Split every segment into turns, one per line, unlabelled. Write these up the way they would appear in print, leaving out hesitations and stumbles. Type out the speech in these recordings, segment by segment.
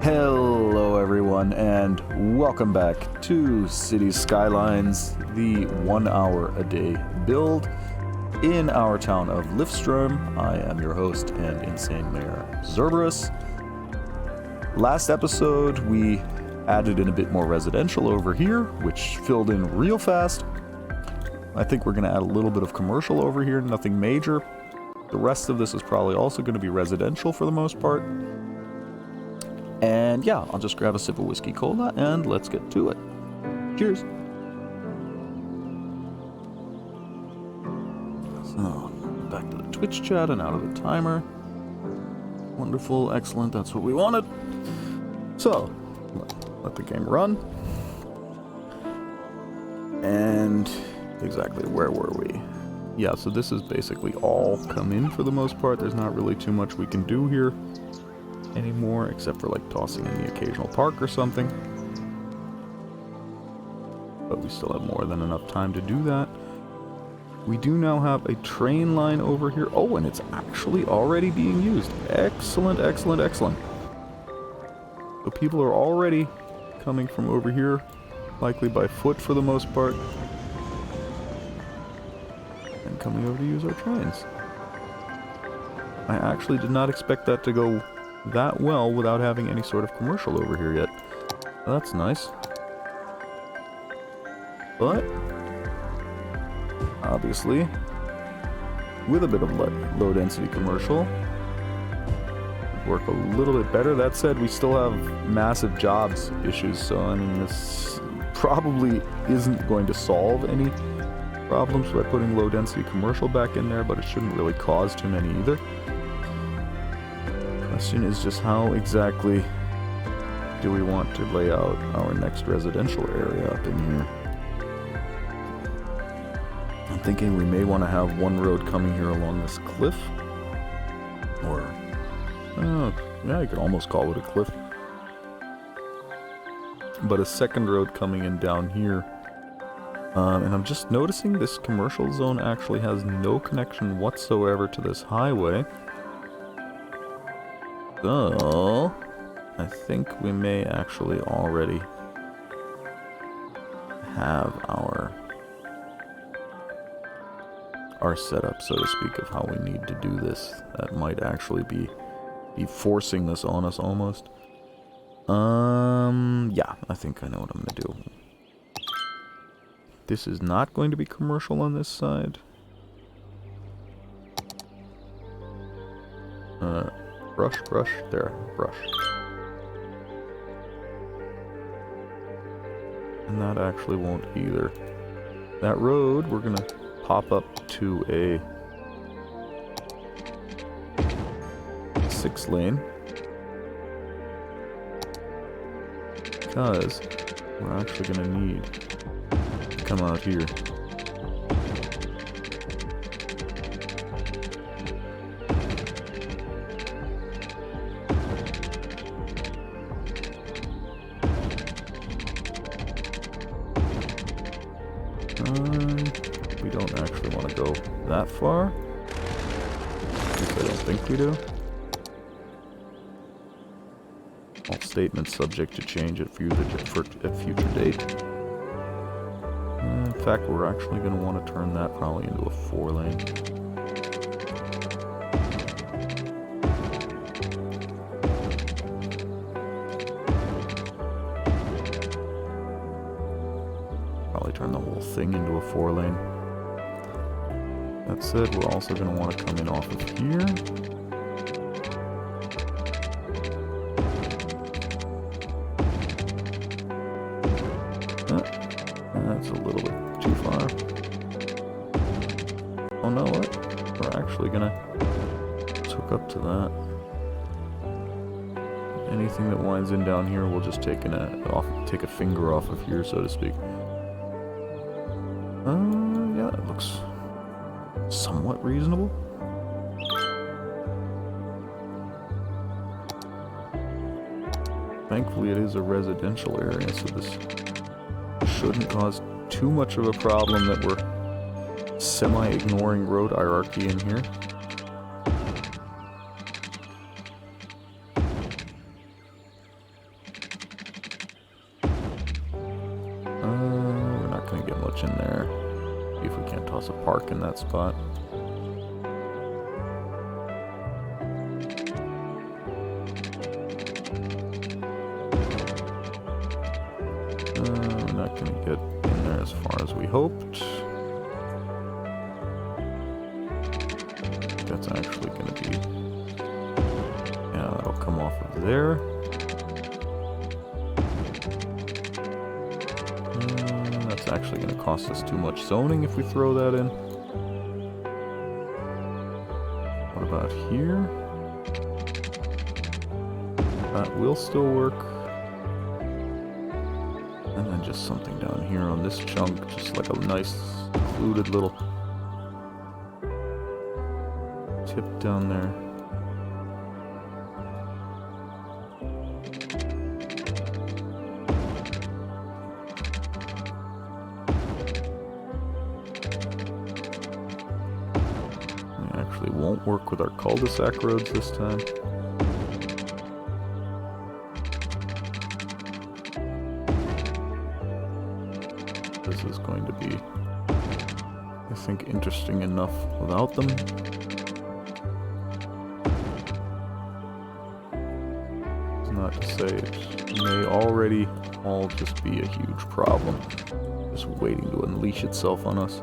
Hello everyone and welcome back to Cities Skylines, the 1 hour a day build in our town of Liftstrom. I am your host and insane mayor Zerberus. Last episode we added in a bit more residential over here, which filled in real fast. I think we're going to add a little bit of commercial over here, nothing major. The rest of this is probably also going to be residential for the most part. And yeah, I'll just grab a sip of whiskey cola and let's get to it. Cheers. So, back to the Twitch chat and out of the timer. Wonderful, excellent, that's what we wanted. So, let the game run. And exactly, where were we? Yeah, so this is basically all come in for the most part. There's not really too much we can do here anymore, except for like tossing in the occasional park or something. But we still have more than enough time to do that. We do now have a train line over here. Oh, and it's actually already being used. Excellent, excellent, excellent. So people are already coming from over here, likely by foot for the most part, and coming over to use our trains. I actually did not expect that to go that well without having any sort of commercial over here yet. That's nice. But obviously, with a bit of low density commercial, it'd work a little bit better. That said, we still have massive jobs issues, so I mean this probably isn't going to solve any problems by putting low density commercial back in there, but it shouldn't really cause too many either. Question is just how exactly do we want to lay out our next residential area up in here. I'm thinking we may want to have one road coming here along this cliff, or yeah, you could almost call it a cliff, but a second road coming in down here. And I'm just noticing this commercial zone actually has no connection whatsoever to this highway. So, I think we may actually already have our setup, so to speak, of how we need to do this. That might actually be forcing this on us almost. Yeah, I think I know what I'm gonna do. This is not going to be commercial on this side. Brush, there, brush. And that actually won't either. That road, we're gonna pop up to a 6-lane. Because we're actually gonna need to come out here. We don't actually want to go that far. At least I don't think we do. All statements subject to change at future date. In fact, we're actually going to want to turn that probably into a 4-lane. Turn the whole thing into a 4-lane. That said, we're also going to want to come in off of here. That's a little bit too far. Oh no, what? We're actually going to hook up to that. Anything that winds in down here, we'll just take a finger off of here, so to speak. Yeah, that looks somewhat reasonable. Thankfully it is a residential area, so this shouldn't cause too much of a problem that we're semi-ignoring road hierarchy in here. much in there. See if we can't toss a park in that spot. We're not going to get in there as far as we hoped. That's actually going to be... Yeah, that'll come off of there. That's actually going to cost us too much zoning if we throw that in. What about here? That will still work. And then just something down here on this chunk, just like a nice secluded little tip down there. We actually won't work with our cul-de-sac roads this time. This is going to be, I think, interesting enough without them. It's not to say it may already all just be a huge problem, just waiting to unleash itself on us.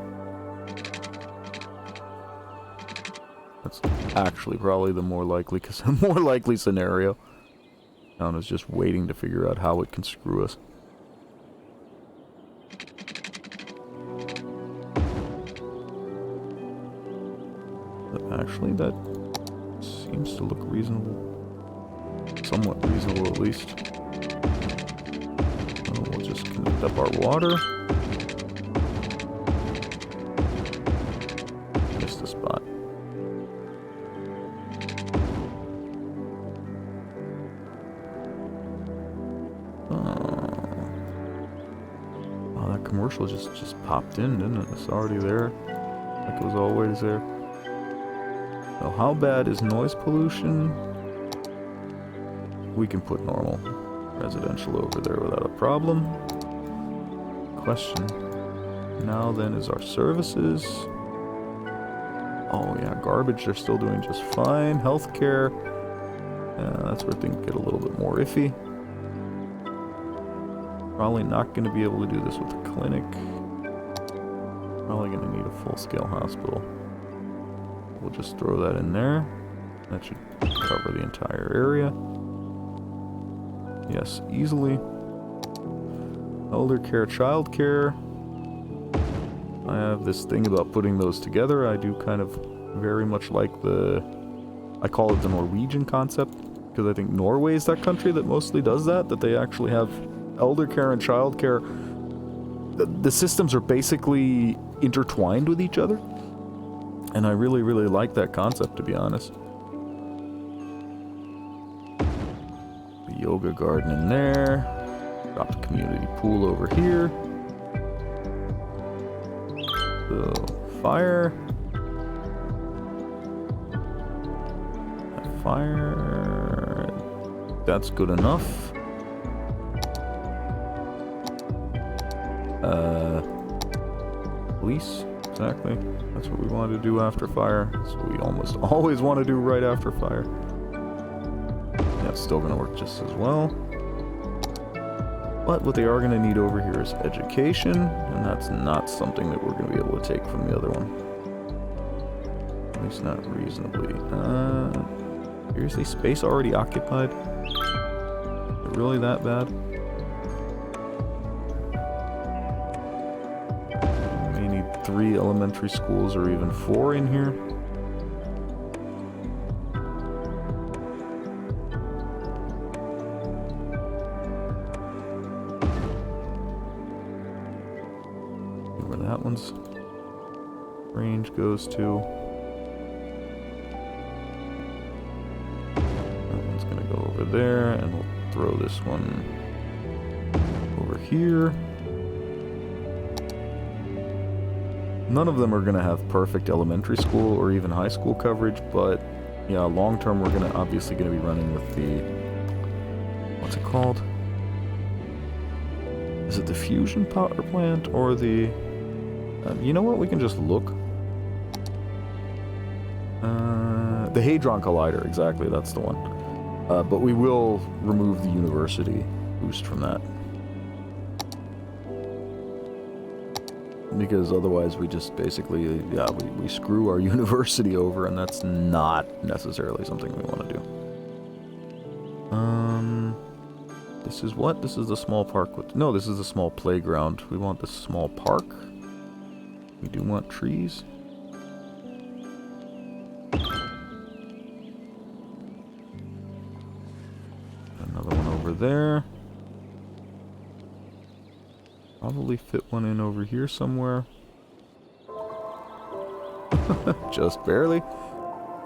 That's actually probably the more likely scenario. Town is just waiting to figure out how it can screw us. Actually, that seems to look reasonable. Somewhat reasonable, at least. So we'll just connect up our water. Missed a spot. Oh, that commercial just popped in, didn't it? It's already there. Like it was always there. So how bad is noise pollution? We can put normal residential over there without a problem. Question now then is our services. Oh yeah, garbage they're still doing just fine. Healthcare, that's where things get a little bit more iffy. Probably not going to be able to do this with a clinic. Probably going to need a full-scale hospital. We'll just throw that in there. That should cover the entire area. Yes, easily. Elder care, child care. I have this thing about putting those together. I do kind of very much like I call it the Norwegian concept, because I think Norway is that country that mostly does that they actually have elder care and child care. The systems are basically intertwined with each other. And I really, really like that concept, to be honest. The yoga garden in there. Drop the community pool over here. So, fire. Fire. That's good enough. Police. Exactly. That's what we wanted to do after fire. That's what we almost always want to do right after fire. That's still going to work just as well. But what they are going to need over here is education, and that's not something that we're going to be able to take from the other one. At least not reasonably. Seriously, space already occupied? Is it really that bad? We may need 3 elementary schools or even 4 in here. See where that one's range goes to. Over there, and we'll throw this one over here. None of them are going to have perfect elementary school or even high school coverage, but yeah, long term we're obviously going to be running with the, what's it called? Is it the fusion power plant or the You know what? We can just look. The Hadron Collider, exactly, that's the one. But we will remove the university boost from that. Because otherwise we just basically, yeah, we screw our university over, and that's not necessarily something we want to do. This is what? This is the small park with... No, this is the small playground. We want the small park. We do want trees. Another one over there. Probably fit one in over here somewhere. Just barely.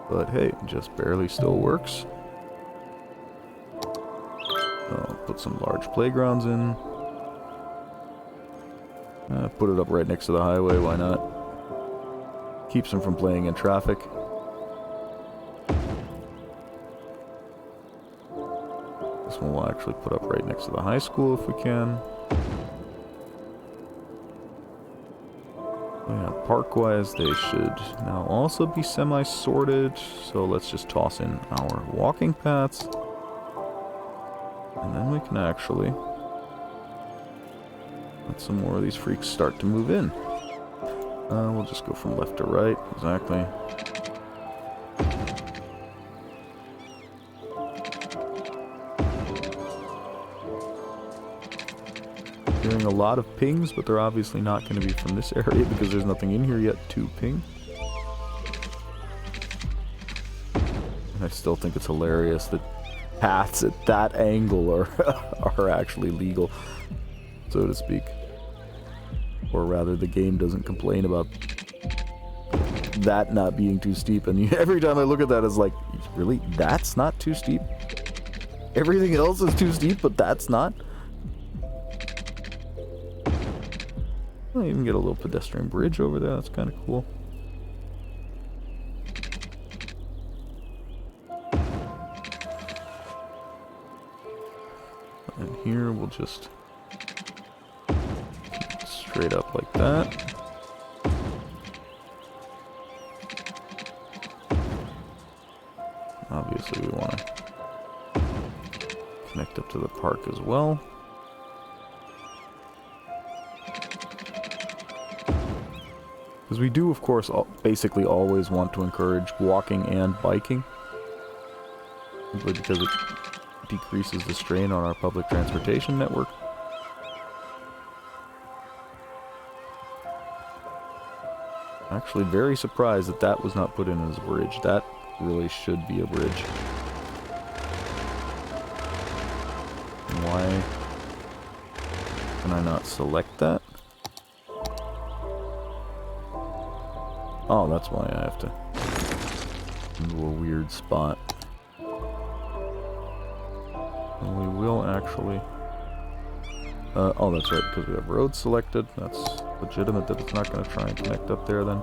But hey, just barely still works. I'll put some large playgrounds in. Put it up right next to the highway, why not? Keeps them from playing in traffic. This one we'll actually put up right next to the high school if we can. Yeah, park-wise, they should now also be semi-sorted. So let's just toss in our walking paths. And then we can actually let some more of these freaks start to move in. We'll just go from left to right, exactly. Hearing a lot of pings, but they're obviously not going to be from this area because there's nothing in here yet to ping. And I still think it's hilarious that paths at that angle are actually legal, so to speak. Or rather, the game doesn't complain about that not being too steep, and every time I look at that, it's like, really? That's not too steep? Everything else is too steep, but that's not? I even get a little pedestrian bridge over there, that's kind of cool. And here we'll just straight up like that. Obviously we want to connect up to the park as well. Because we do, of course, basically always want to encourage walking and biking. Simply because it decreases the strain on our public transportation network. Actually very surprised that that was not put in as a bridge. That really should be a bridge. And why can I not select that? Oh, that's why I have to into a weird spot. And we will actually... oh, that's right, because we have road selected. That's legitimate that it's not going to try and connect up there then.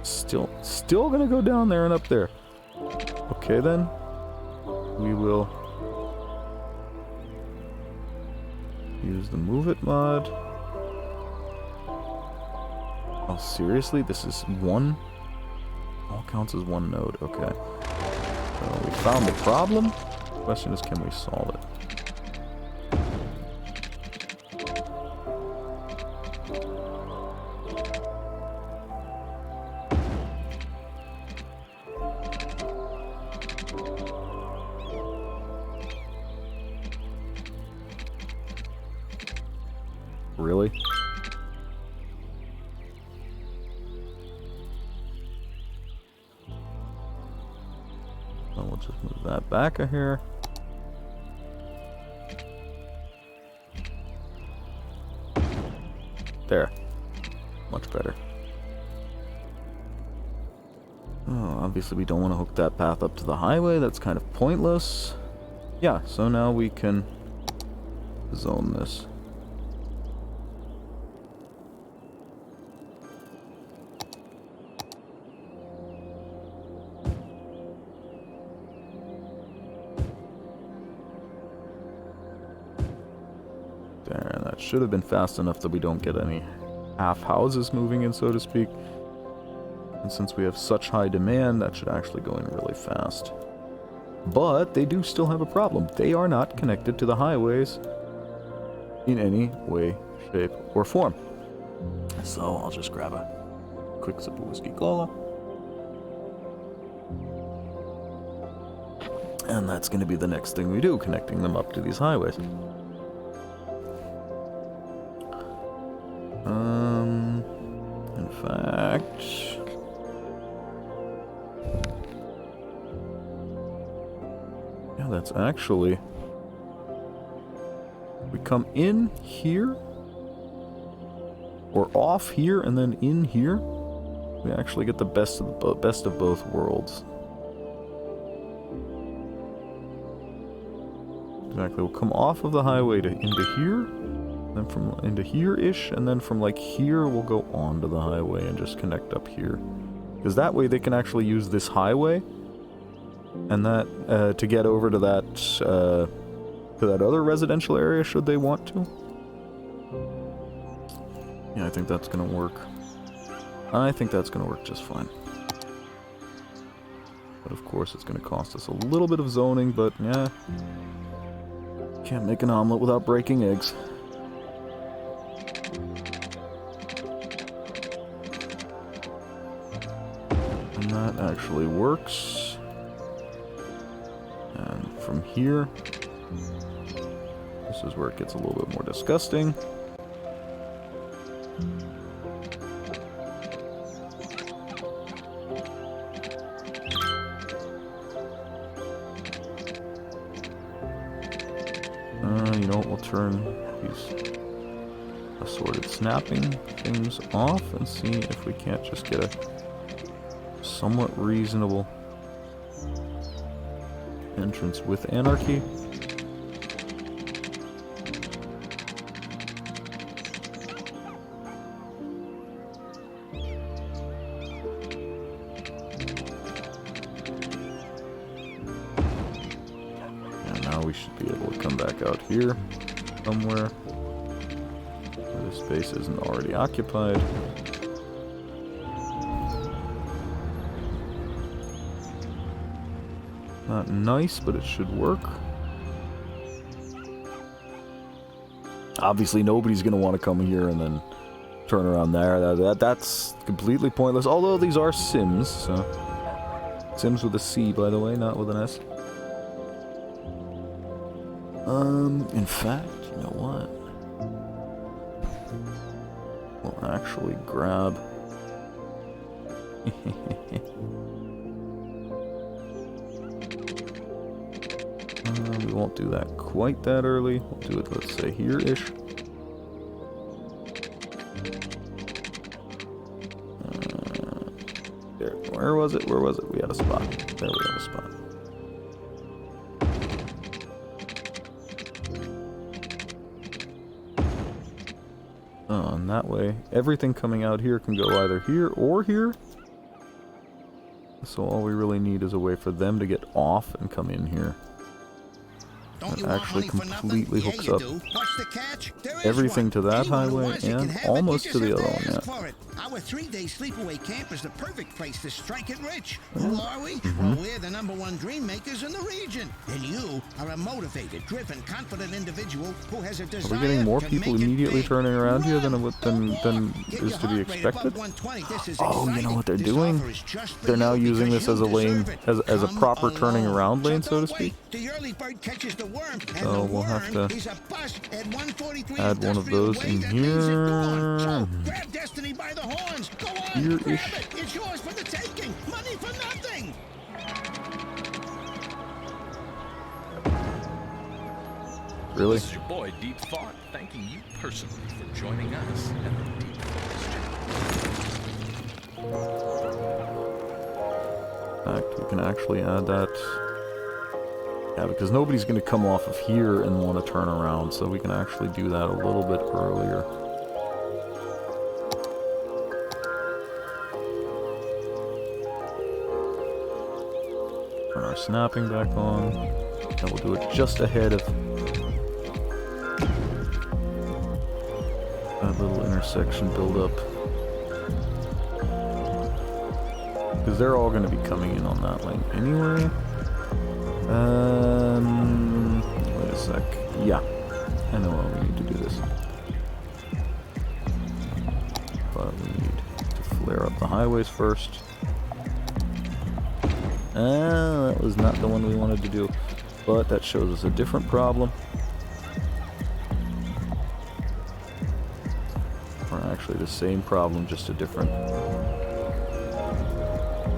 Still going to go down there and up there. Okay then. We will use the Move It mod. Oh, seriously? This is one? All counts as one node. Okay. So we found the problem. The question is, can we solve it? Really? So we'll just move that back a hair. There. Much better. Oh, obviously we don't want to hook that path up to the highway. That's kind of pointless. Yeah, so now we can zone this. There, that should have been fast enough that we don't get any half houses moving in, so to speak. And since we have such high demand, that should actually go in really fast. But they do still have a problem. They are not connected to the highways in any way, shape, or form. So I'll just grab a quick sip of whiskey cola. And that's going to be the next thing we do, connecting them up to these highways. In fact... yeah, that's actually... we come in here, or off here, and then in here, we actually get the best of both worlds. Exactly, we'll come off of the highway into here, then from into here-ish, and then from like here we'll go onto the highway and just connect up here. Because that way they can actually use this highway, and that to get over to that other residential area should they want to. Yeah, I think that's gonna work. I think that's gonna work just fine. But of course it's gonna cost us a little bit of zoning, but yeah. Can't make an omelet without breaking eggs. And that actually works. And from here, this is where it gets a little bit more disgusting. You know what, we'll turn these assorted snapping things off and see if we can't just get a somewhat reasonable entrance with anarchy. We should be able to come back out here somewhere where the space isn't already occupied. Not nice, but it should work. Obviously nobody's going to want to come here and then turn around there. That's completely pointless, although these are Sims, so... Sims with a C, by the way, not with an S. In fact, you know what? We'll actually grab... we won't do that quite that early. We'll do it, let's say, here-ish. There. Where was it? Where was it? We had a spot. There we have a spot. And that way, everything coming out here can go either here or here. So all we really need is a way for them to get off and come in here. That actually completely hooks up everything to that highway and almost to the other one, yeah.
Our 3-day sleepaway camp is the perfect place to strike it rich. Who are we? Well, we're the #1 dream makers in the region. And you are a motivated, driven, confident individual who has a desire.
Are we getting more people immediately turning around here than is to be expected? Oh, you know what they're doing? They're now using this as a lane, as a proper turning around lane, so to speak. So we'll have to add one of those in here. Here-ish.
It's yours for the taking. Money for nothing.
Really?
This is your boy Deep Thought, thanking you personally for joining us at the Deep Thoughts channel.
In fact, we can actually add that. Yeah, because nobody's going to come off of here and want to turn around, so we can actually do that a little bit earlier. Turn our snapping back on, and we'll do it just ahead of that little intersection build up. Because they're all going to be coming in on that lane anyway. Wait a sec. Yeah, I know why we need to do this. But we need to flare up the highways first. That was not the one we wanted to do. But that shows us a different problem. Or actually the same problem, just a different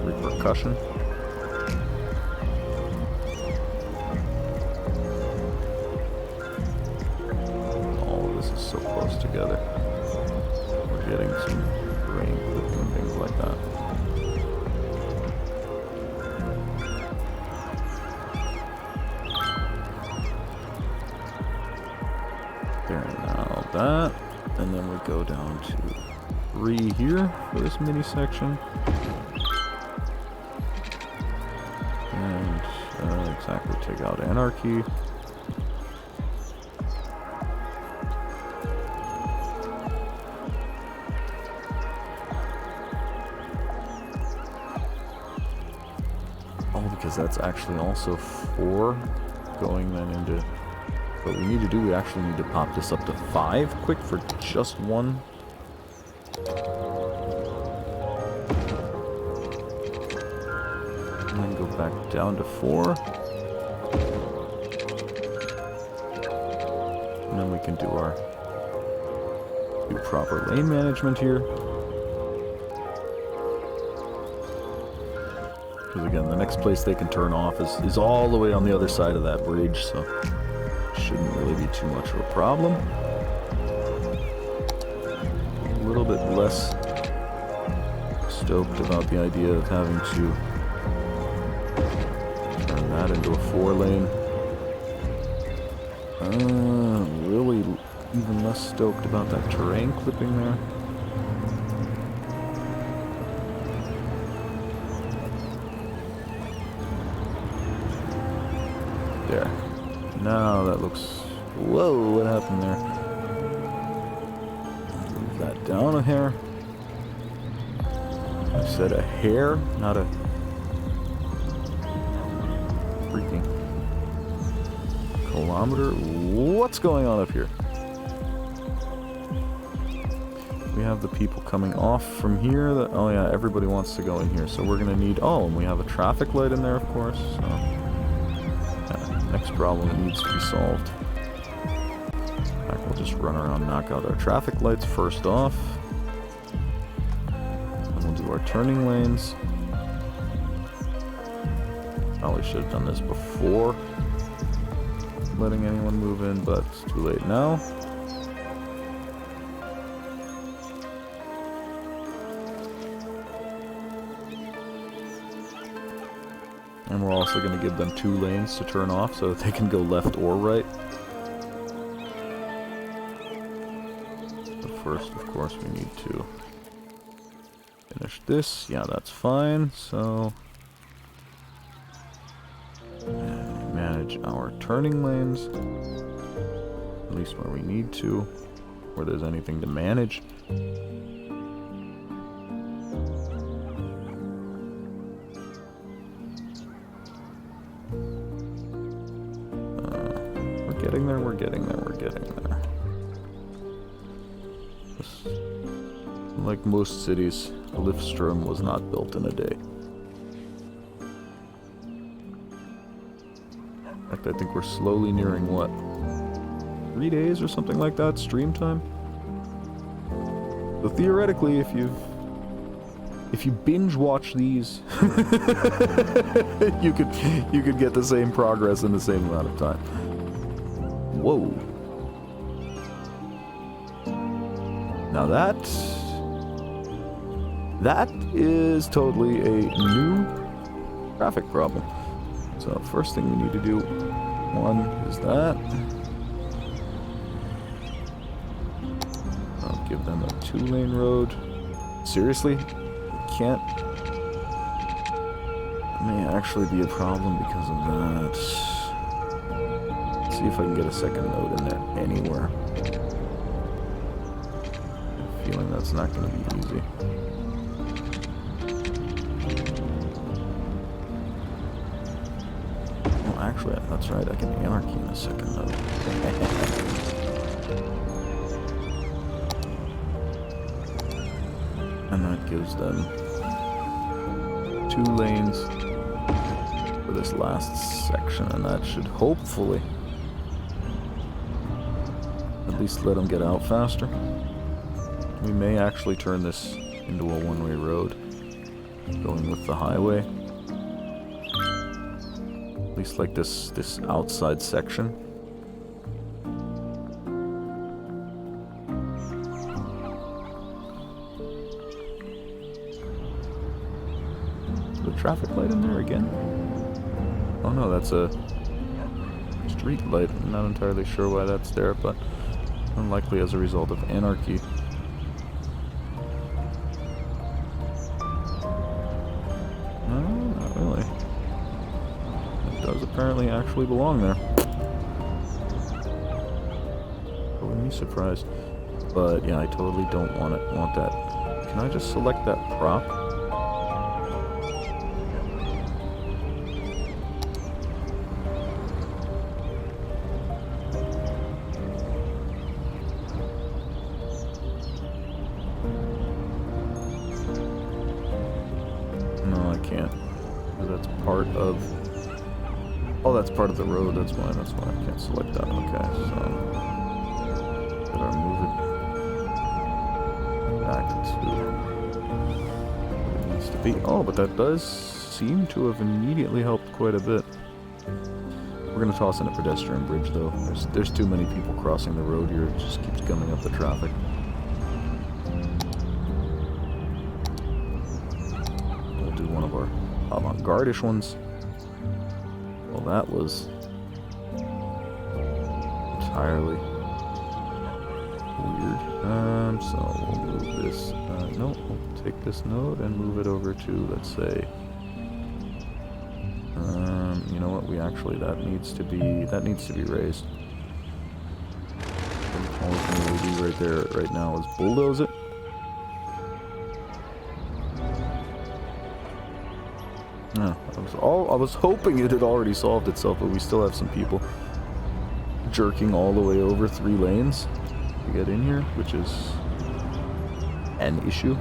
repercussion. All of this is so close together. We're getting some rain clipping and things like that. There, now that. And then we go down to 3 here for this mini section. And exactly, take out anarchy. Oh, because that's actually also 4 going then into... What we need to do, we actually need to pop this up to 5 quick for just 1. And then go back down to 4. And then we can do proper lane management here. Because again, the next place they can turn off is all the way on the other side of that bridge, so... shouldn't really be too much of a problem. A little bit less stoked about the idea of having to turn that into a 4-lane. Really even less stoked about that terrain clipping there. There. Now that looks... Whoa, what happened there? Move that down a hair. I said a hair, not a... freaking... kilometer? What's going on up here? We have the people coming off from here that... Oh yeah, everybody wants to go in here, so we're gonna need... Oh, and we have a traffic light in there, of course, so... Next problem that needs to be solved. In fact, we'll just run around and knock out our traffic lights first off. Then we'll do our turning lanes. Probably should have done this before letting anyone move in, but it's too late now. And we're also going to give them 2 lanes to turn off so that they can go left or right. But first, of course, we need to finish this. Yeah, that's fine. So, and manage our turning lanes. At least where we need to. Where there's anything to manage. We're getting there. Like most cities, Lifstrom was not built in a day. In fact, I think we're slowly nearing, what, 3 days or something like that, stream time? So theoretically, if you binge watch these, you could get the same progress in the same amount of time. Whoa. Now that is totally a new traffic problem. So first thing we need to do, 1 is that. I'll give them a 2-lane road. Seriously? We can't? It may actually be a problem because of that. See if I can get a second node in there anywhere. feeling that's not going to be easy. Oh, actually, that's right. I can anarchy in a second, though. And that gives them 2 lanes for this last section, and that should hopefully at least let them get out faster. We may actually turn this into a one-way road, going with the highway. At least like this outside section. Is the traffic light in there again? Oh no, that's a street light. I'm not entirely sure why that's there, but unlikely as a result of anarchy. No, not really. It does apparently actually belong there. I wouldn't be surprised. But yeah, I totally don't want that. Can I just select that prop? Oh, that's part of the road, that's why I can't select that. Okay, so better move it back to where it needs to be. Oh, but that does seem to have immediately helped quite a bit. We're gonna toss in a pedestrian bridge though. There's too many people crossing the road here, it just keeps gumming up the traffic. We'll do one of our avant-garde-ish ones. Well, that was entirely weird. So we'll move this. No, we'll take this node and move it over to, let's say. You know what? That needs to be raised. The only thing we do right there, right now, is bulldoze it. Yeah, I was hoping it had already solved itself, but we still have some people jerking all the way over 3 lanes to get in here, which is an issue.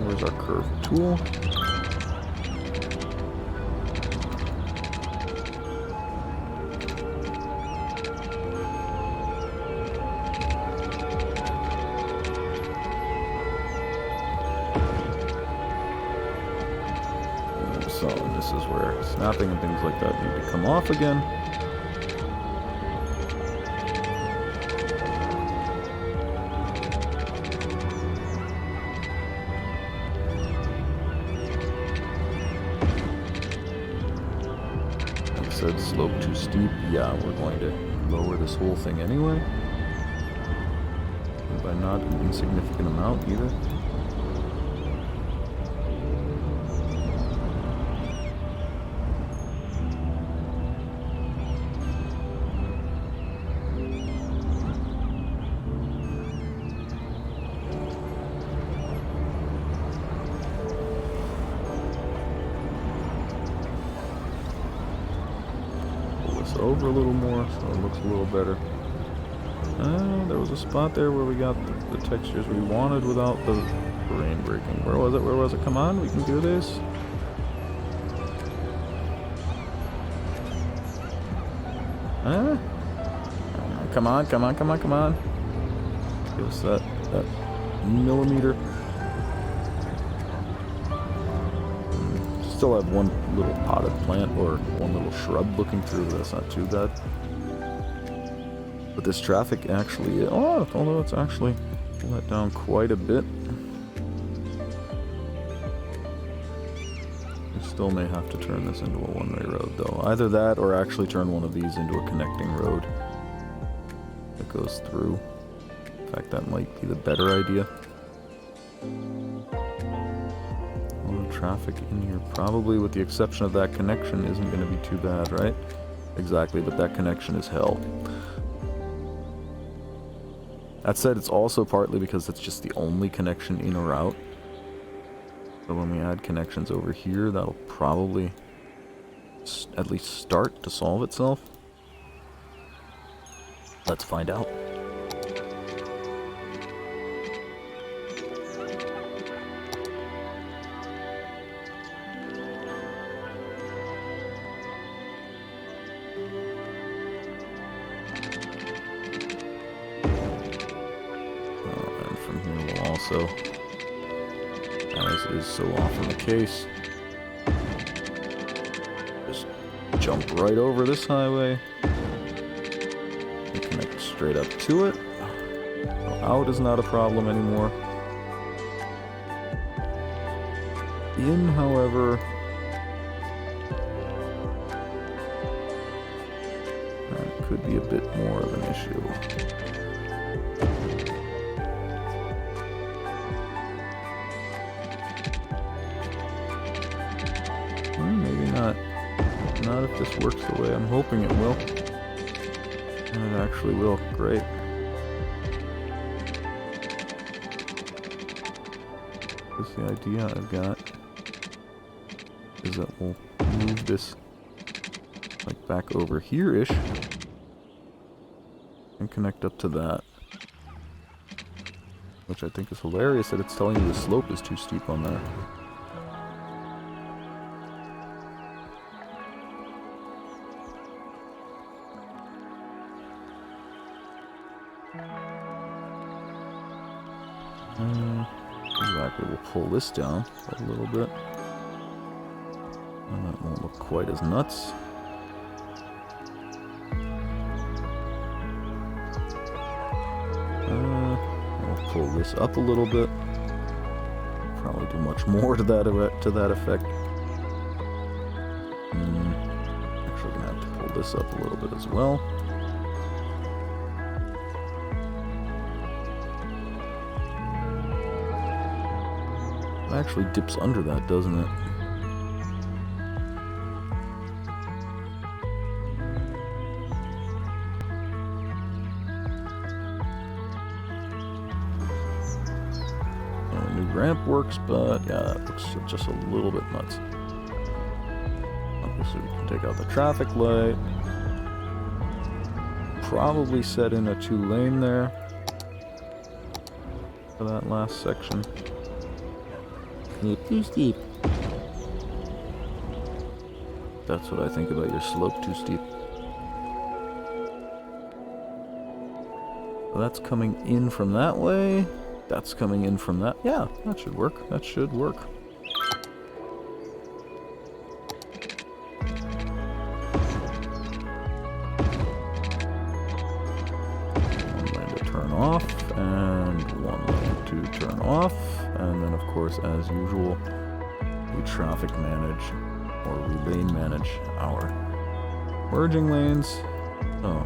Where's our curve tool? So this is where snapping and things like that need to come off again. Like I said, slope too steep. Yeah, we're going to lower this whole thing anyway. And by not an insignificant amount either. Over a little more, so it looks a little better. There was a spot there where we got the textures we wanted without the rain breaking. Where was it? Where was it? Come on, we can do this. Come on, come on, come on, come on. Give us that millimeter. Still have one little potted plant or one little shrub looking through, but that's not too bad. But this traffic actually, although it's actually let down quite a bit. We still may have to turn this into a one-way road though. Either that or actually turn one of these into a connecting road that goes through. In fact, that might be the better idea. Traffic in here, probably with the exception of that connection, isn't going to be too bad, right? exactly, but that connection is hell. That said, it's also partly because it's just the only connection in or out. So when we add connections over here, that'll probably at least start to solve itself. Let's find out. And from here we'll also, as is so often the case, just jump right over this highway and connect straight up to it. So out is not a problem anymore. In, however, that could be a bit more of an issue. Maybe not. Not if this works the way I'm hoping it will. And it actually will. Great. Because the idea I've got is that we'll move this like back over here-ish and connect up to that. Which I think is hilarious that it's telling you the slope is too steep on there. Exactly, we'll pull this down a little bit. And that won't look quite as nuts. We'll pull this up a little bit. Probably do much more to that effect. Actually gonna have to pull this up a little bit as well. It actually dips under that, doesn't it? New ramp works, but yeah, that looks just a little bit nuts. Obviously, we can take out the traffic light. Probably set in a 2-lane there for that last section. Too steep. That's what I think about your slope, too steep. So that's coming in from that way. That's coming in from that. Yeah, that should work. That should work. One lane to turn off, and one lane to turn off. And then, of course, as usual, we traffic manage, or we lane manage our merging lanes. Oh.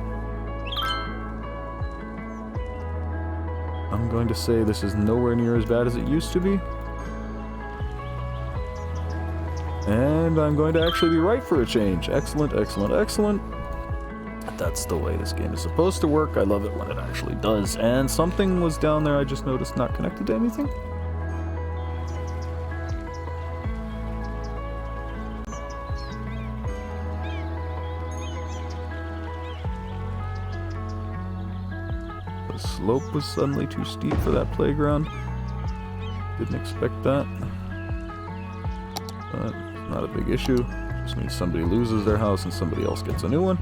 I'm going to say this is nowhere near as bad as it used to be. And I'm going to actually be right for a change. Excellent, excellent, excellent. That's the way this game is supposed to work. I love it when it actually does. And something was down there I just noticed not connected to anything. The slope was suddenly too steep for that playground. Didn't expect that. But not a big issue. Just means somebody loses their house and somebody else gets a new one.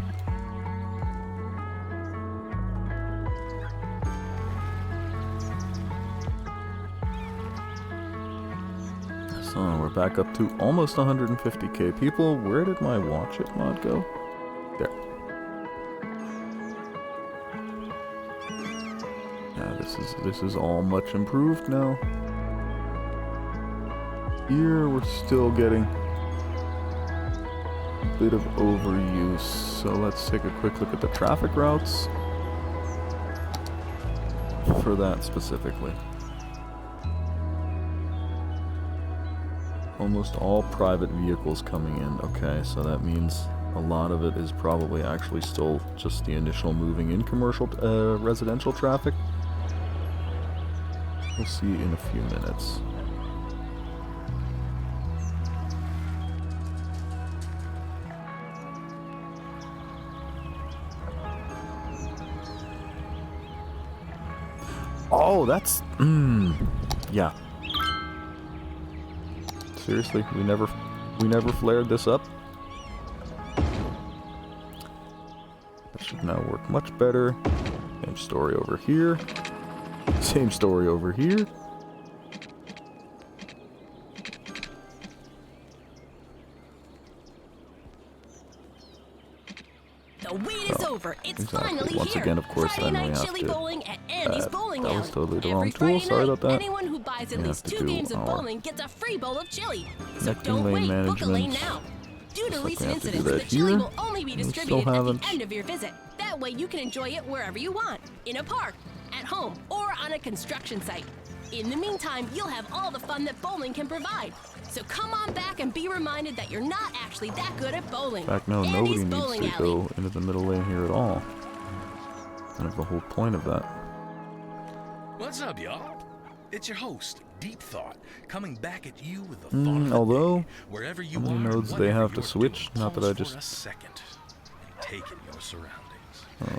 So we're back up to almost 150k people. Where did my watch it mod go? There. Yeah, this is all much improved now. Here we're still getting a bit of overuse. So let's take a quick look at the traffic routes for that specifically. Almost all private vehicles coming in. Okay, so that means a lot of it is probably actually still just the initial moving in commercial residential traffic. We'll see in a few minutes. Oh, that's... yeah. Seriously, we never flared this up? That should now work much better. Same story over here. Same story over here.
The wait is over. It's
exactly.
finally
Once
here.
again, of course,
Friday
then we
night
have
chili
to...
bowling at Andy's Bowling Alley.
That was totally the wrong
Every
tool.
Friday
Sorry
night,
about that.
anyone who buys at
We
least
have to
2
do
games of
our
bowling gets a free bowl of chili. So
connecting
don't
lane
wait. Book a lane
management.
now. Due to
Looks like we
recent
have to do
incidents,
that
the chili
here.
will only be
We still
distributed at
haven't.
the end of your visit. That way you can enjoy it wherever you want. In a park, at home, or on a construction site. In the meantime, you'll have all the fun that bowling can provide. So come on back and be reminded that you're not actually that good at bowling.
In fact, no,
Andy's
nobody needs
Bowling
to
Alley.
go into the middle lane here at all. Kind of the whole point of that.
What's up, y'all? It's your host, Deep Thought, coming back at you with the thought of the
although,
day, wherever you
how many
are,
nodes they
whatever
have to
you're
switch?
doing,
Not that I
pause
just-
for a second and take in your surroundings.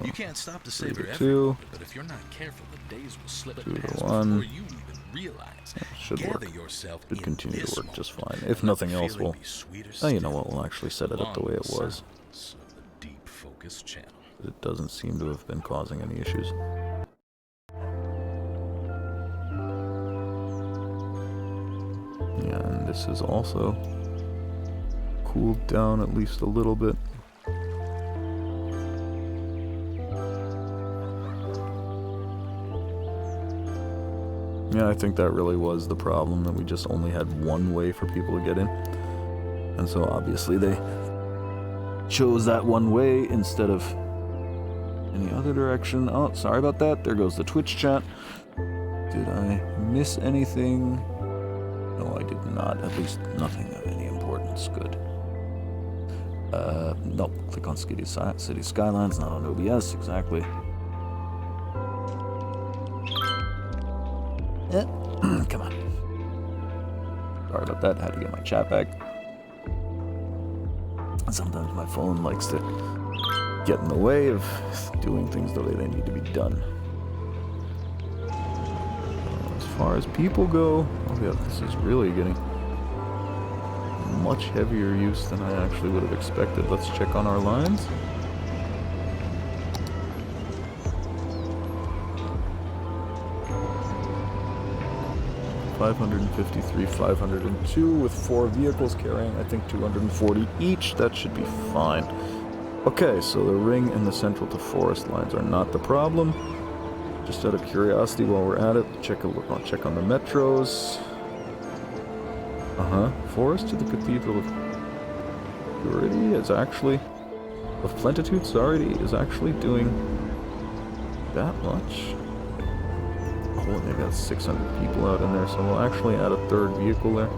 You can't stop to savor
to
every
2.
moment, but if you're not careful, the days will slip
2 to
past
1.
before you even realize.
Should
Gather
work.
yourself
Should
in
continue
this
to work just
moment.
fine. If nothing
The
else,
feeling
we'll...
be sweeter
Oh, you know
still.
what? We'll actually set it up the way it was.
Silence of the Deep Focus channel.
It doesn't seem to have been causing any issues. Yeah, and this is also cooled down at least a little bit. Yeah, I think that really was the problem, that we just only had one way for people to get in. And so obviously they chose that one way instead of any other direction. Oh, sorry about that. There goes the Twitch chat. Did I miss anything? No, I did not. At least nothing of any importance. Good. Nope. Click on City Skylines, not on OBS. Exactly. Come on. Sorry about that. Had to get my chat back. Sometimes my phone likes to get in the way of doing things the way they need to be done. As far as people go, oh yeah, this is really getting much heavier use than I actually would have expected. Let's check on our lines. $553, 502 with 4 vehicles carrying, I think, 240 each. That should be fine. Okay, so the ring and the central to forest lines are not the problem. Just out of curiosity, while we're at it, I'll check on the metros. Forest to the Cathedral of Purity is actually... of Plentitude, sorry, is actually doing that much. Oh, and they got 600 people out in there, so we'll actually add a 3rd vehicle there.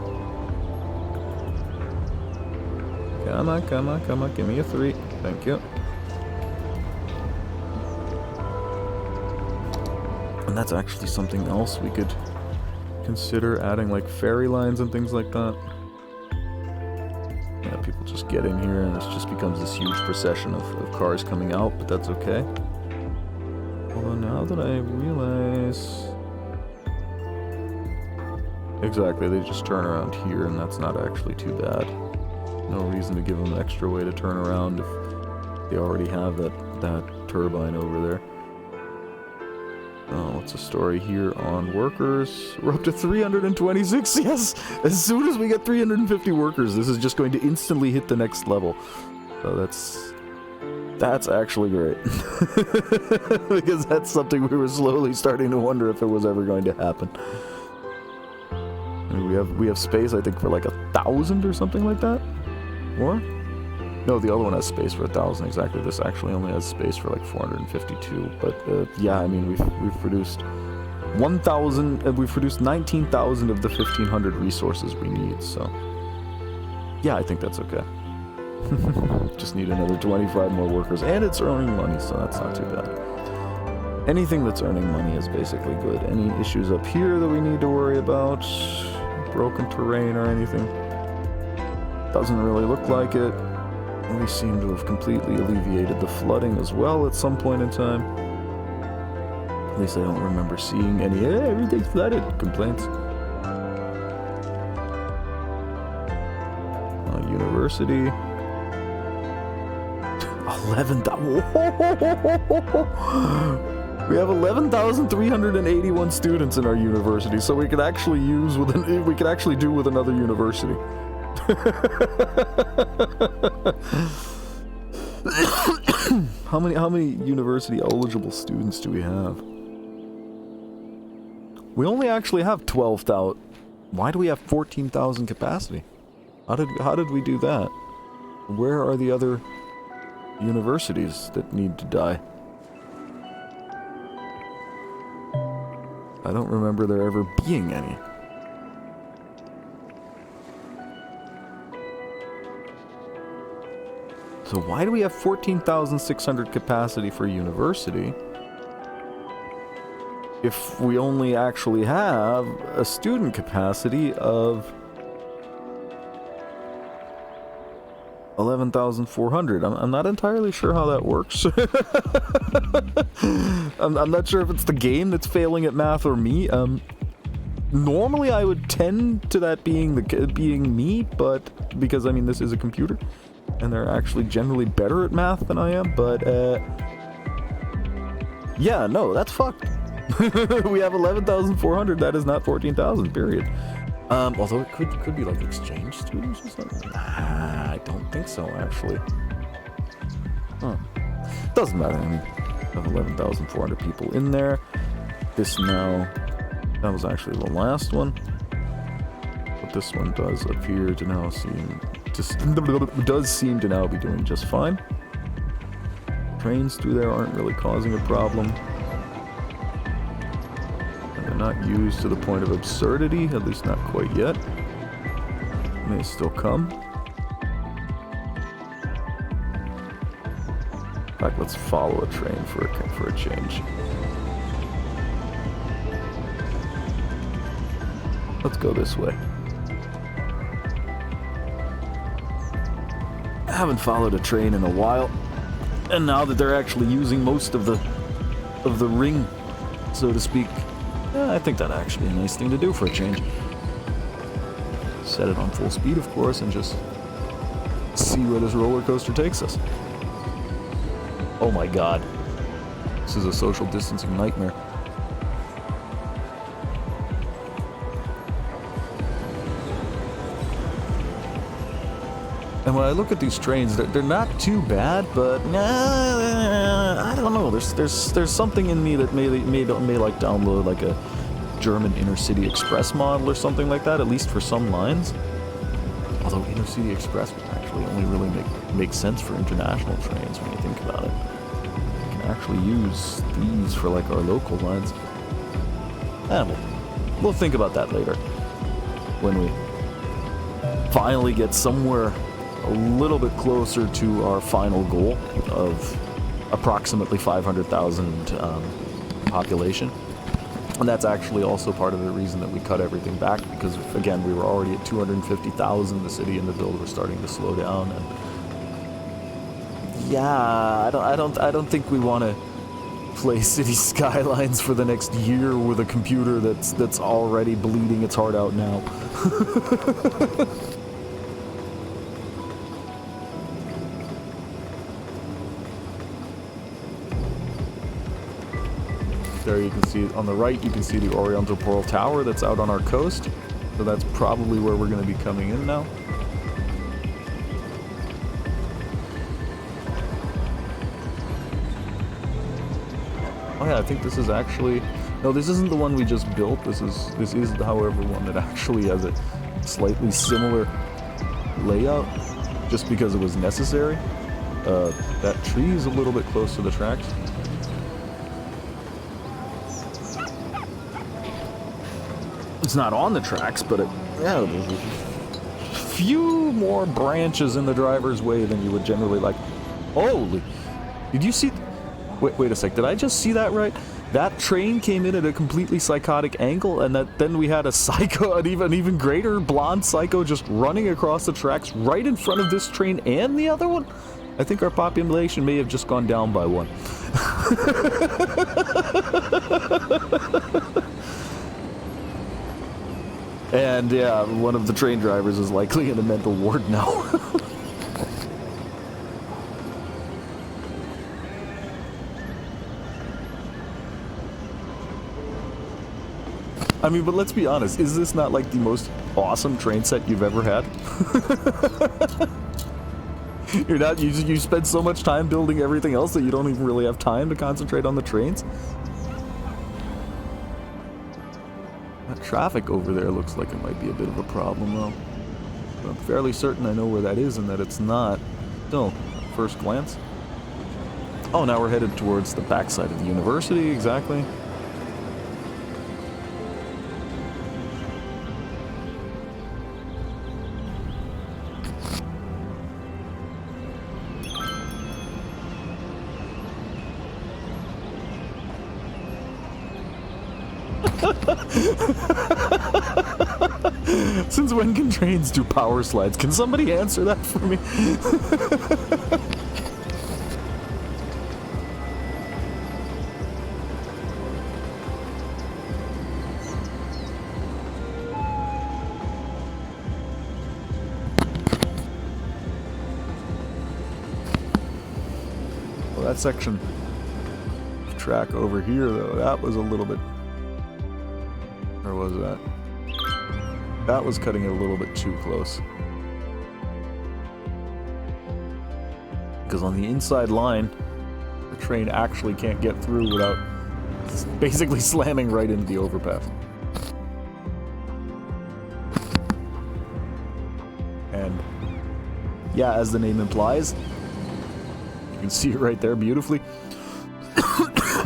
Come on, come on, come on, give me a 3. Thank you. And that's actually something else we could consider adding, like ferry lines and things like that. Yeah, people just get in here and it just becomes this huge procession of cars coming out, but that's okay. Although now that I realize... Exactly, they just turn around here and that's not actually too bad. No reason to give them an extra way to turn around if they already have that turbine over there. Oh, what's the story here on workers? We're up to 326, yes! As soon as we get 350 workers, this is just going to instantly hit the next level. So that's actually great. Because that's something we were slowly starting to wonder if it was ever going to happen. I mean, we have space, I think, for like 1,000 or something like that? More? No, the other one has space for 1,000 exactly. This actually only has space for like 452. But yeah, I mean, we've produced 1,000. We've produced 19,000 of the 1,500 resources we need. So yeah, I think that's okay. Just need another 25 more workers, and it's earning money, so that's not too bad. Anything that's earning money is basically good. Any issues up here that we need to worry about? Broken terrain or anything? Doesn't really look like it. We seem to have completely alleviated the flooding as well at some point in time. At least I don't remember seeing any, hey, everything's flooded complaints. University. 11,000. We have 11,381 students in our university, so we could actually do with another university. How many university eligible students do we have? We only actually have 12,000. Why do we have 14,000 capacity? How did we do that? Where are the other universities that need to die? I don't remember there ever being any. So why do we have 14,600 capacity for university if we only actually have a student capacity of 11,400. I'm not entirely sure how that works. I'm not sure if it's the game that's failing at math or me. Normally I would tend to that being me, but because I mean this is a computer, and they're actually generally better at math than I am. But yeah, no, that's fucked. We have 11,400. That is not 14,000. Period. Although it could be like exchange students or something. Nah, I don't think so, actually. Huh. Doesn't matter. I mean, I have 11,400 people in there. This now, that was actually the last one. But this one does appear to now seem to now be doing just fine. Trains through there aren't really causing a problem. Not used to the point of absurdity, at least not quite yet. May still come. In fact, let's follow a train for a change. Let's go this way. I haven't followed a train in a while, and now that they're actually using most of the ring, so to speak, I think that's actually a nice thing to do for a change. Set it on full speed, of course, and just see where this roller coaster takes us. Oh my god. This is a social distancing nightmare. And when I look at these trains, they're not too bad, but I don't know. There's something in me that may like download like a German intercity express model or something like that, at least for some lines. Although intercity express would actually only really make sense for international trains when you think about it. We can actually use these for like our local lines. We'll think about that later when we finally get somewhere a little bit closer to our final goal of approximately 500,000 population. And that's actually also part of the reason that we cut everything back, because again, we were already at 250,000. The city and the build were starting to slow down, and yeah, I don't think we want to play City Skylines for the next year with a computer that's already bleeding its heart out now. There you can see, on the right, you can see the Oriental Pearl Tower that's out on our coast. So that's probably where we're going to be coming in now. Oh yeah, I think this is actually... No, this isn't the one we just built. This is, however, one that actually has a slightly similar layout, just because it was necessary. That tree is a little bit close to the tracks. It's not on the tracks, but it few more branches in the driver's way than you would generally like. Holy, did you see? Wait a sec, did I just see that right? That train came in at a completely psychotic angle, and then we had a psycho, an even greater blonde psycho just running across the tracks right in front of this train and the other one? I think our population may have just gone down by one. And yeah, one of the train drivers is likely in a mental ward now. I mean, but let's be honest, is this not like the most awesome train set you've ever had? You spend so much time building everything else that you don't even really have time to concentrate on the trains? That traffic over there looks like it might be a bit of a problem though. But I'm fairly certain I know where that is and that it's not. Still, first glance. Oh, now we're headed towards the backside of the university, exactly. Since when can trains do power slides? Can somebody answer that for me? Well, that section of track over here, though, that was a little bit... Where was that? That was cutting it a little bit too close. Because on the inside line, the train actually can't get through without basically slamming right into the overpass. And yeah, as the name implies, you can see it right there beautifully.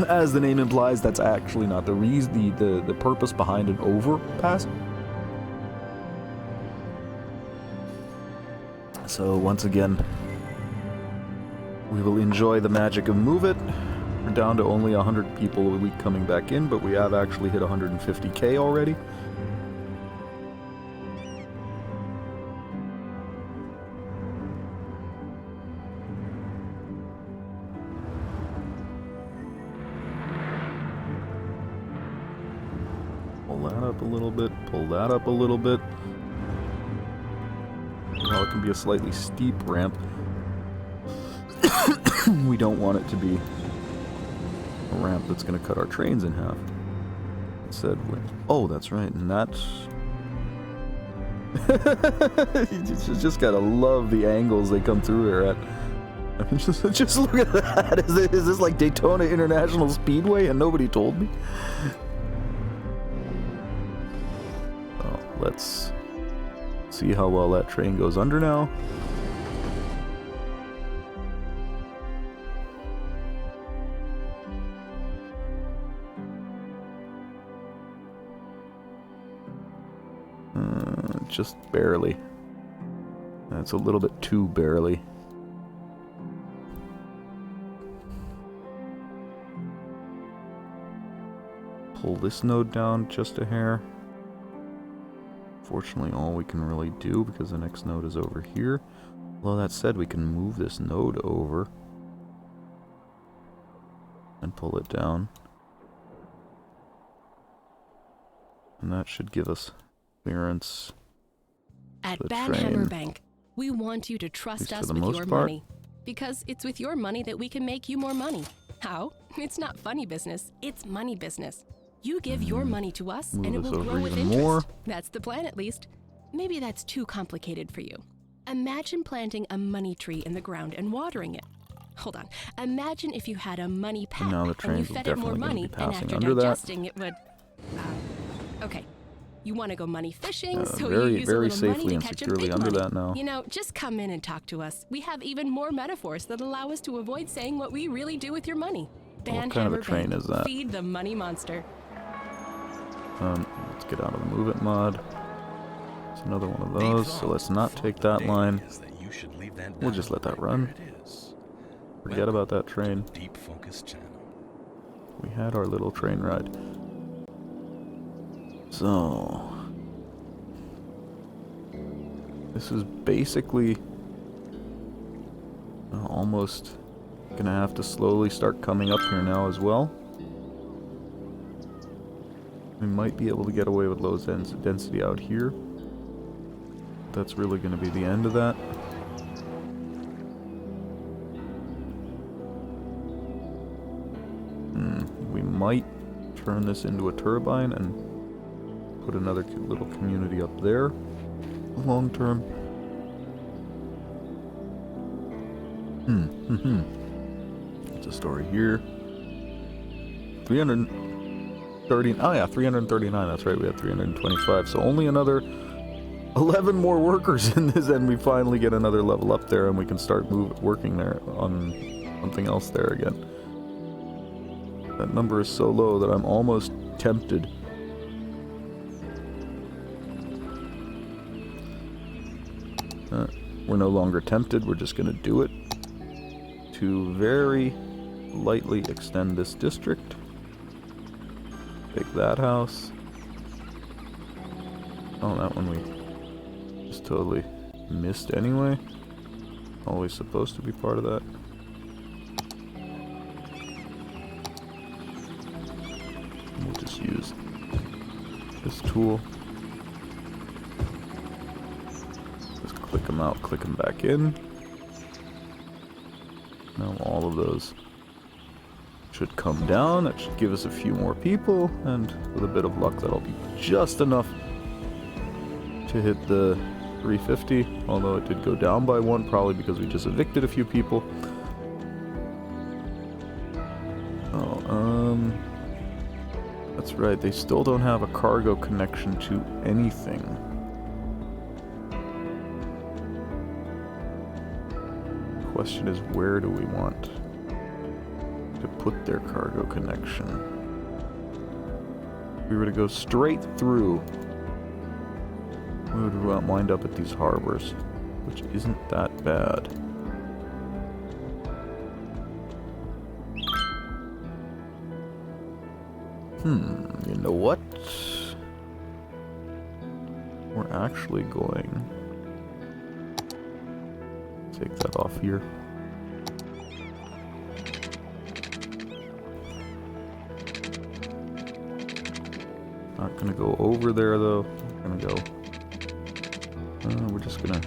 As the name implies, that's actually not the reason, the purpose behind an overpass. So once again, we will enjoy the magic of Move It. We're down to only 100 people a week coming back in, but we have actually hit 150K already. Pull that up a little bit, pull that up a little bit. Well, it can be a slightly steep ramp. We don't want it to be a ramp that's going to cut our trains in half. Instead, oh, that's right, and that's... You just gotta love the angles they come through here at. I mean, just look at that. Is this like Daytona International Speedway and nobody told me? Oh, let's see how well that train goes under now. Just barely. That's a little bit too barely. Pull this node down just a hair. Fortunately, all we can really do, because the next node is over here. Although that said, we can move this node over and pull it down. And that should give us clearance.
At Banhammer Bank, we want you to trust us with your money. Because it's with your money that we can make you more money. How? It's not funny business, it's money business. You give your money to us and it will grow with interest. That's the plan, at least. Maybe that's too complicated for you. Imagine planting a money tree in the ground and watering it. Hold on. Imagine if you had a money pet and you fed it more money, and after digesting it would... okay. You want to go money fishing, so you use a little money to catch a big money. You know, just come in and talk to us. We have even more metaphors that allow us to avoid saying what we really do with your money.
What kind of a train is that?
Feed the money monster.
Let's get out of the Move It mod. It's another one of those, so let's not take that line. We'll just let that run. Forget about that train.
Deep Focus Channel.
We had our little train ride. So... this is basically... almost gonna have to slowly start coming up here now as well. We might be able to get away with low density out here. That's really gonna be the end of that. We might turn this into a turbine and put another little community up there long term. What's the story here? 330. Oh yeah, 339. That's right. We had 325. So only another 11 more workers in this, and we finally get another level up there, and we can start working there on something else there again. That number is so low that I'm almost tempted. We're no longer tempted. We're just going to do it to very lightly extend this district. Take that house. Oh, that one we just totally missed anyway. Always supposed to be part of that. We'll just use this tool. Just click them out, click them back in. Now all of those should come down. That should give us a few more people, and with a bit of luck that'll be just enough to hit the 350, although it did go down by one, probably because we just evicted a few people. That's right, they still don't have a cargo connection to anything. The question is, where do we want to put their cargo connection? If we were to go straight through, we would wind up at these harbors, which isn't that bad. You know what? We're actually going to take that off here. Not gonna go over there though. We're gonna go. We're just gonna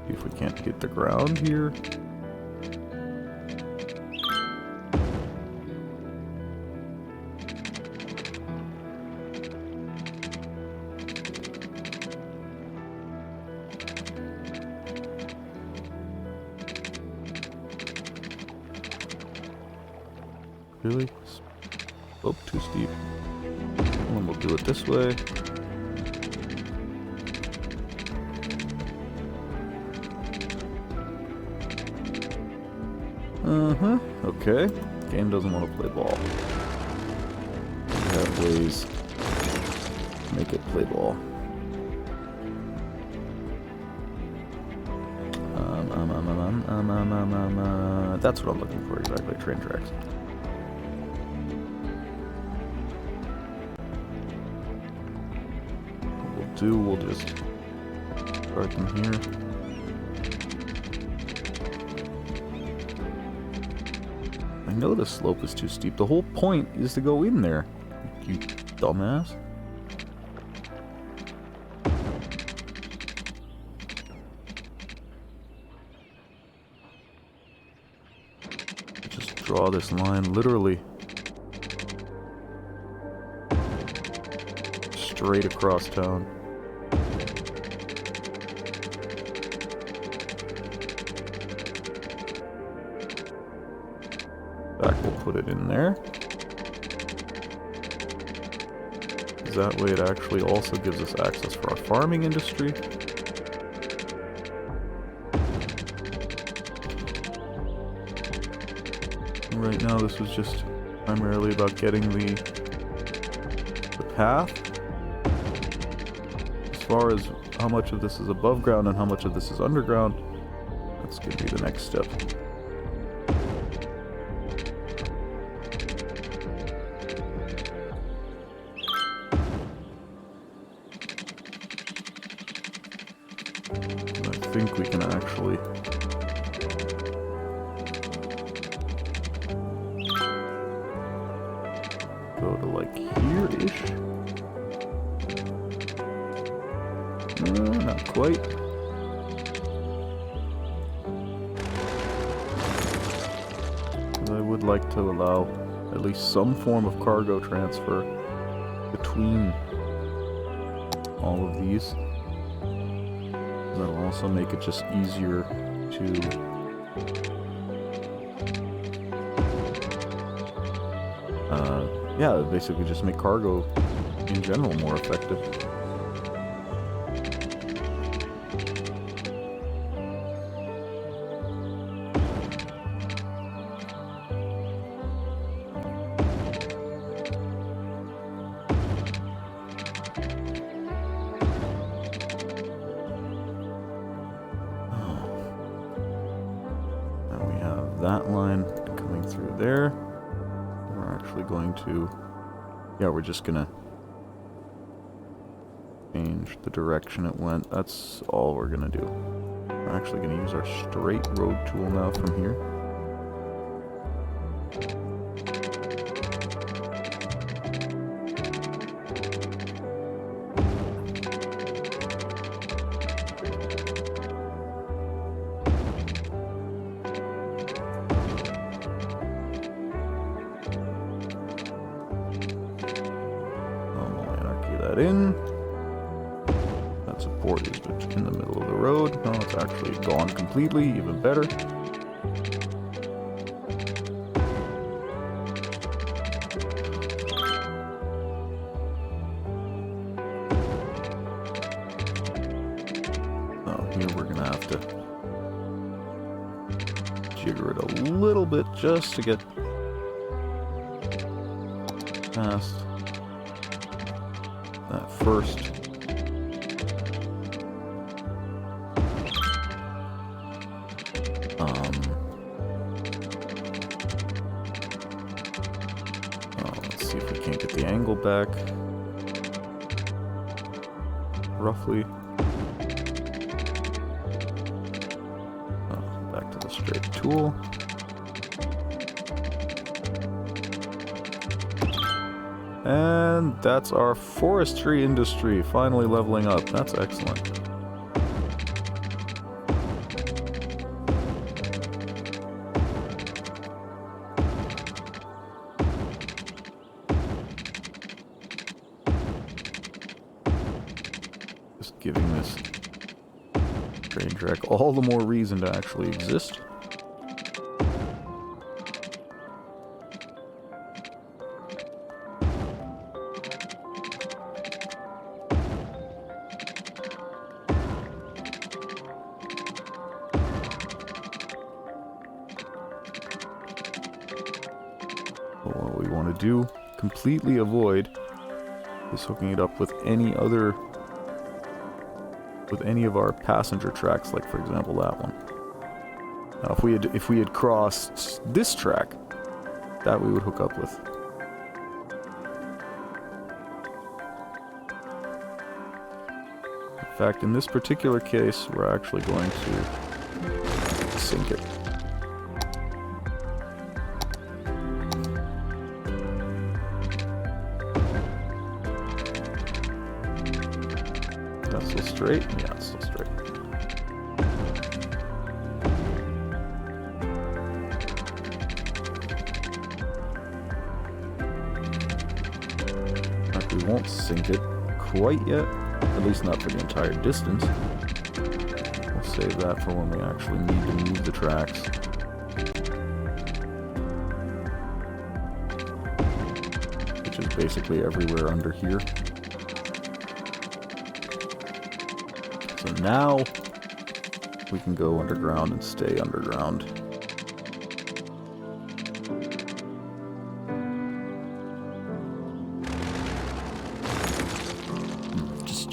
see if we can't hit the ground here. Really? Slope too steep. And we'll do it this way. Okay. Game doesn't want to play ball. We have ways to make it play ball. That's what I'm looking for exactly. Train tracks. We'll just start them here. I know the slope is too steep. The whole point is to go in there, you dumbass. Just draw this line literally straight across town. We'll put it in there. That way it actually also gives us access for our farming industry. Right now this was just primarily about getting the path as far as how much of this is above ground and how much of this is underground, that's going to be the next step. I think we can actually go to like here-ish. Not quite. I would like to allow at least some form of cargo transfer between all of these. That'll also make it just easier to yeah, basically just make cargo in general more effective. That line coming through there. We're actually going to, yeah, we're just gonna change the direction it went. That's all we're gonna do. We're actually gonna use our straight road tool now from here. In. That support is in the middle of the road. No, it's actually gone completely, even better. Oh, here we're gonna have to jigger it a little bit just to get past that first. Let's see if we can't get the angle back. Roughly. Back to the straight tool. And that's our forestry industry finally leveling up. That's excellent. Just giving this train track all the more reason to actually exist. What we want to do, completely avoid, is hooking it up with any of our passenger tracks, like for example that one. Now, if we had crossed this track, that we would hook up with. In fact, in this particular case, we're actually going to sink it. That's still straight? Yeah, it's still straight. Like, we won't sink it quite yet, at least not for the entire distance. We'll save that for when we actually need to move the tracks. Which is basically everywhere under here. So now we can go underground and stay underground.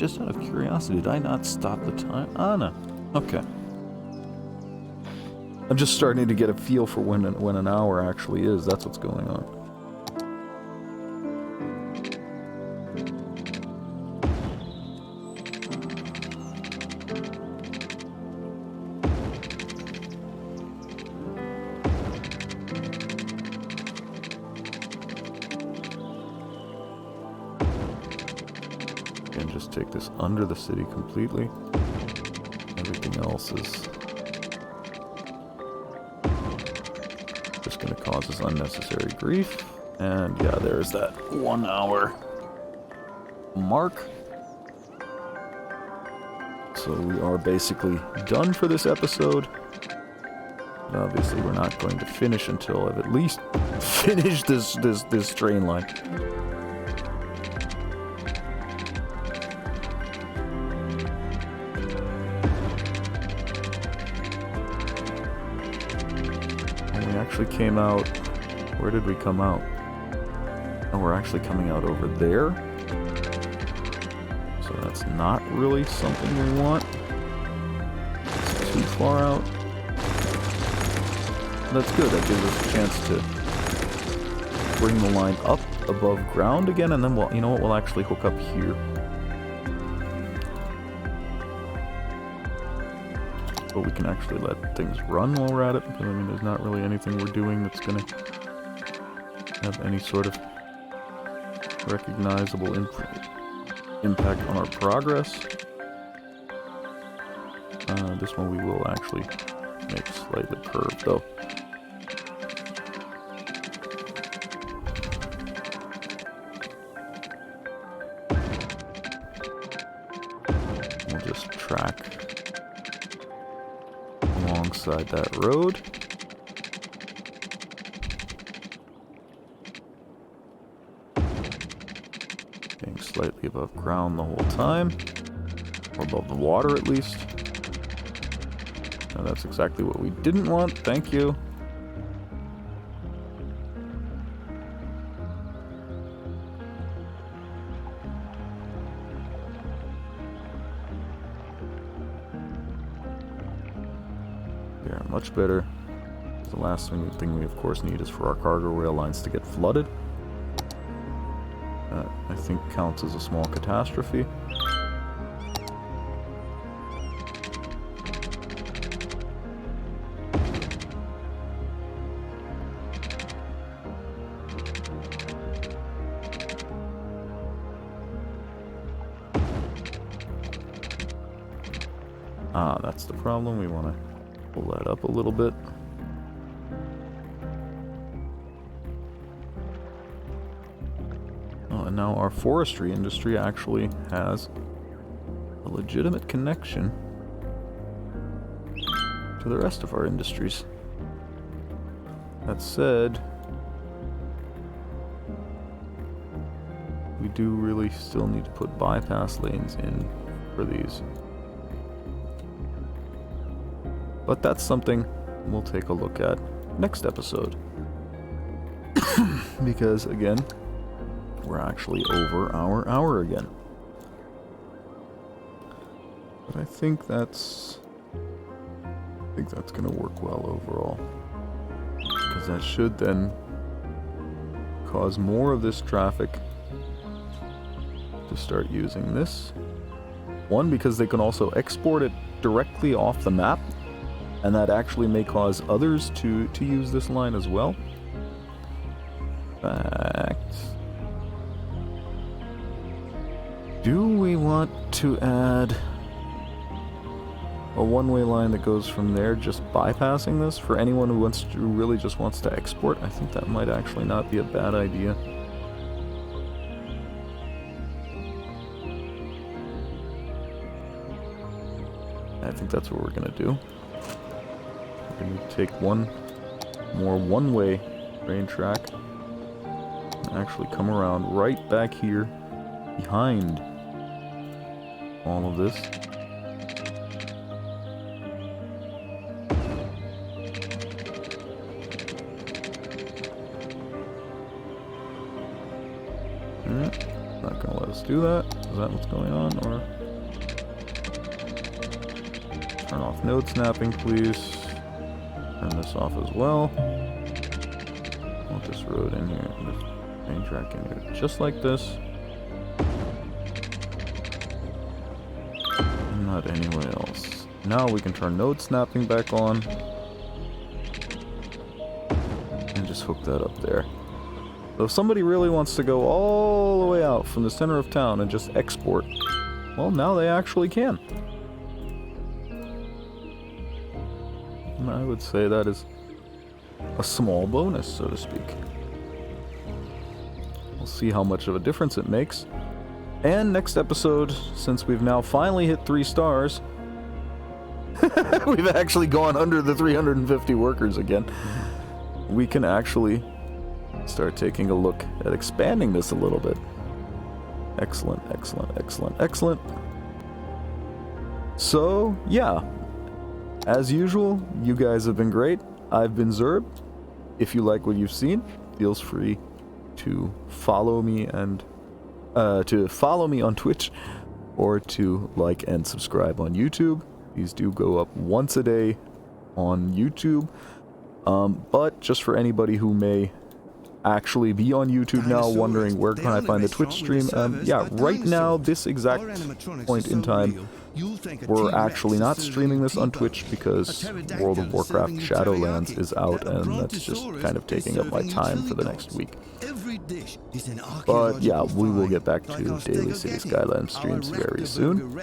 Just out of curiosity, did I not stop the time? Ah, no. Okay. I'm just starting to get a feel for when an hour actually is. That's what's going on. And just take this under the city completely. Everything else is just going to cause us unnecessary grief. And yeah, there's that 1 hour mark. So we are basically done for this episode. But obviously we're not going to finish until I've at least finished this train line. Actually came out. Where did we come out? Oh, we're actually coming out over there. So that's not really something we want. It's too far out. That's good. That gives us a chance to bring the line up above ground again, and then we'll, you know what, we'll actually hook up here. But we can actually let things run while we're at it, because I mean there's not really anything we're doing that's going to have any sort of recognizable impact on our progress. This one we will actually make slightly curved though. We'll just track alongside that road. Being slightly above ground the whole time. Or above the water at least. Now that's exactly what we didn't want. Thank you. Much better. The last thing we of course need is for our cargo rail lines to get flooded. That I think counts as a small catastrophe. Ah, that's the problem. We want to pull that up a little bit. Oh, and now our forestry industry actually has a legitimate connection to the rest of our industries. That said, we do really still need to put bypass lanes in for these. But that's something we'll take a look at next episode. Because, again, we're actually over our hour again. But I think that's going to work well overall. Because that should then cause more of this traffic to start using this. One, because they can also export it directly off the map. And that actually may cause others to use this line as well. In fact, do we want to add a one-way line that goes from there, just bypassing this, for anyone who really just wants to export? I think that might actually not be a bad idea. I think that's what we're gonna do. We're going to take one more one-way train track and actually come around right back here behind all of this. Not going to let us do that. Is that what's going on? Or Turn off node snapping, please. Turn this off as well. Want this road in here. This train track in here, just like this. And not anywhere else. Now we can turn node snapping back on. And just hook that up there. So if somebody really wants to go all the way out from the center of town and just export, well, now they actually can. And I would say that is a small bonus, so to speak. We'll see how much of a difference it makes. And next episode, since we've now finally hit 3 stars, we've actually gone under the 350 workers again. We can actually start taking a look at expanding this a little bit. Excellent, excellent, excellent, excellent. So, yeah. As usual, you guys have been great. I've been Zerb. If you like what you've seen, feel free to follow me and on Twitch, or to like and subscribe on YouTube. These do go up once a day on YouTube. But just for anybody who may actually be on YouTube now, wondering where can I find the Twitch stream, yeah, right now, this exact point in time, we're actually not streaming this on Twitch because World of Warcraft Shadowlands is out, and that's just kind of taking up my time for the next week. But yeah, we will get back to daily City Skylines streams very soon.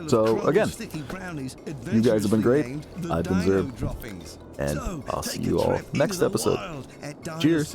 So again, you guys have been great. I've been Zerb, and I'll see you all next episode. Cheers.